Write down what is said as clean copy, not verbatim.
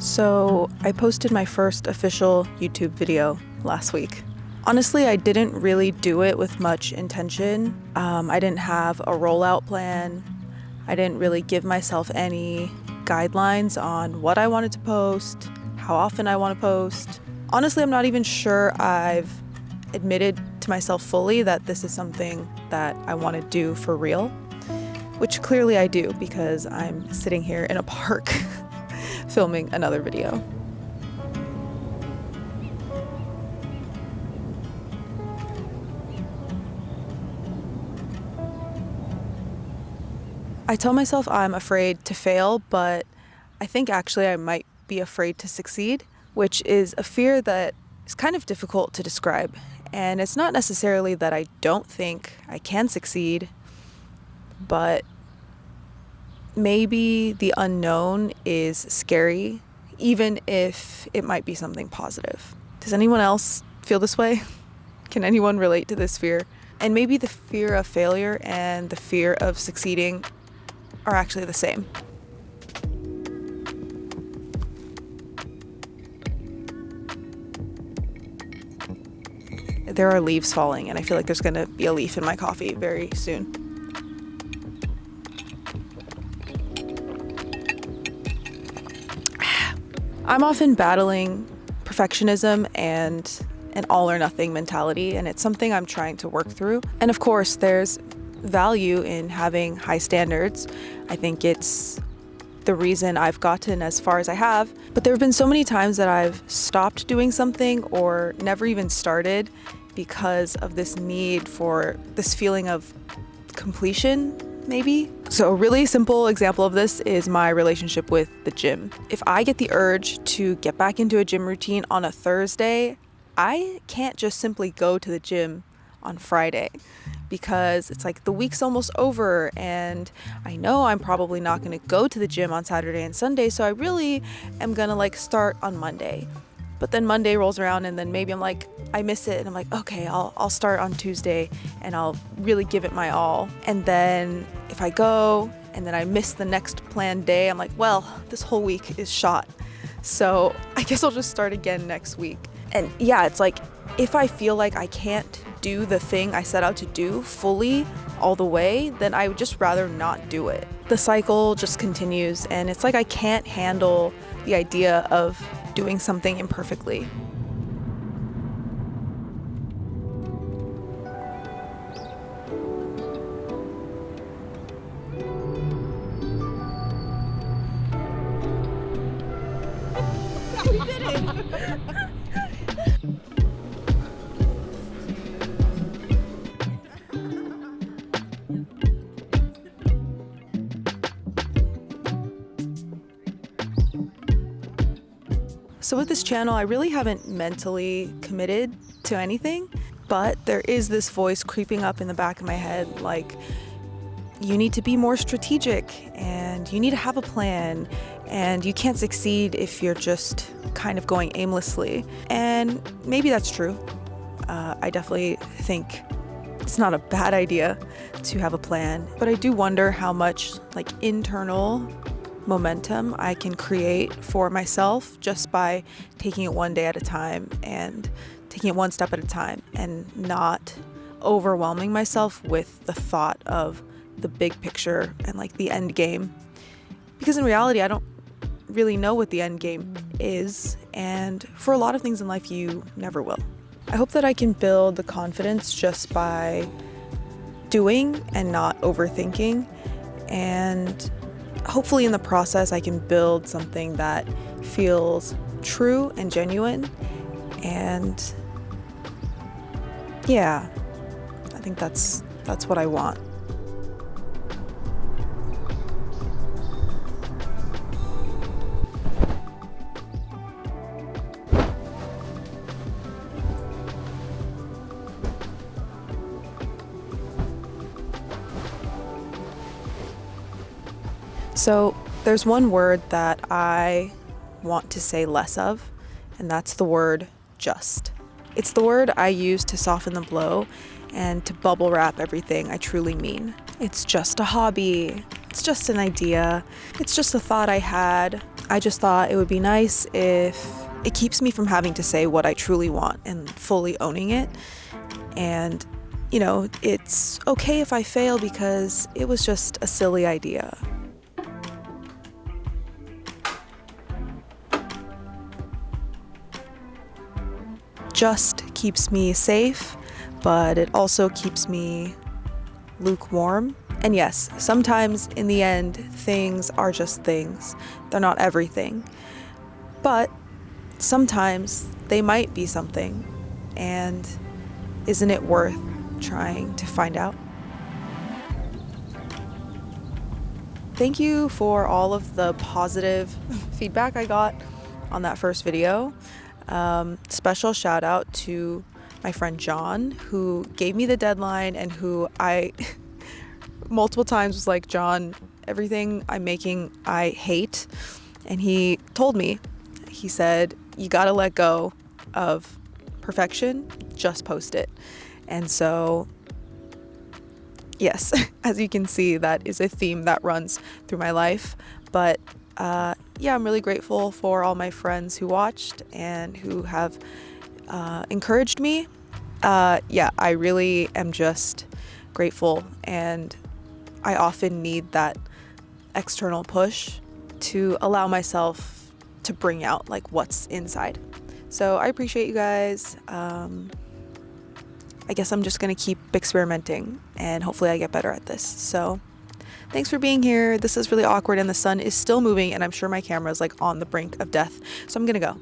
So I posted my first official YouTube video last week. Honestly, I didn't really do it with much intention. I didn't have a rollout plan. I didn't really give myself any guidelines on what I wanted to post, how often I want to post. Honestly, I'm not even sure I've admitted to myself fully that this is something that I want to do for real, which clearly I do because I'm sitting here in a park filming another video. I tell myself I'm afraid to fail, but I think actually I might be afraid to succeed, which is a fear that is kind of difficult to describe. And it's not necessarily that I don't think I can succeed, but maybe the unknown is scary, even if it might be something positive. Does anyone else feel this way? Can anyone relate to this fear? And maybe the fear of failure and the fear of succeeding are actually the same. There are leaves falling, and I feel like there's gonna be a leaf in my coffee very soon. I'm often battling perfectionism and an all or nothing mentality, and it's something I'm trying to work through. And of course, there's value in having high standards. I think it's the reason I've gotten as far as I have. But there have been so many times that I've stopped doing something or never even started because of this need for this feeling of completion, maybe. So a really simple example of this is my relationship with the gym. If I get the urge to get back into a gym routine on a Thursday, I can't just simply go to the gym on Friday because it's like the week's almost over and I know I'm probably not going to go to the gym on Saturday and Sunday, so I really am going to start on Monday. But then Monday rolls around and then maybe I'm like, I miss it and I'm like, okay, I'll start on Tuesday and I'll really give it my all. And then if I go and then I miss the next planned day, I'm like, well, this whole week is shot. So I guess I'll just start again next week. And yeah, it's like, if I feel like I can't do the thing I set out to do fully all the way, then I would just rather not do it. The cycle just continues and it's like I can't handle the idea of doing something imperfectly. We did it! So with this channel, I really haven't mentally committed to anything, but there is this voice creeping up in the back of my head, like, you need to be more strategic and you need to have a plan and you can't succeed if you're just kind of going aimlessly. And maybe that's true. I definitely think it's not a bad idea to have a plan, but I do wonder how much internal momentum I can create for myself just by taking it one day at a time and taking it one step at a time and not overwhelming myself with the thought of the big picture and the end game. Because in reality, I don't really know what the end game is, and for a lot of things in life, you never will. I hope that I can build the confidence just by doing and not overthinking, and hopefully in the process I can build something that feels true and genuine. And yeah, I think that's what I want. So there's one word that I want to say less of, and that's the word just. It's the word I use to soften the blow and to bubble wrap everything I truly mean. It's just a hobby. It's just an idea. It's just a thought I had. I just thought it would be nice if it keeps me from having to say what I truly want and fully owning it. And, it's okay if I fail because it was just a silly idea. Just keeps me safe, but it also keeps me lukewarm. And yes, sometimes in the end, things are just things. They're not everything. But sometimes they might be something. And isn't it worth trying to find out? Thank you for all of the positive feedback I got on that first video. Special shout out to my friend John, who gave me the deadline and who I multiple times was like, John, everything I'm making I hate. And he told me, he said, you gotta let go of perfection, just post it. And so yes, as you can see, that is a theme that runs through my life. But yeah, I'm really grateful for all my friends who watched and who have encouraged me. Yeah, I really am just grateful, and I often need that external push to allow myself to bring out like what's inside. So I appreciate you guys. I guess I'm just gonna keep experimenting and hopefully I get better at this. So thanks for being here. This is really awkward and the sun is still moving and I'm sure my camera is like on the brink of death. So I'm gonna go.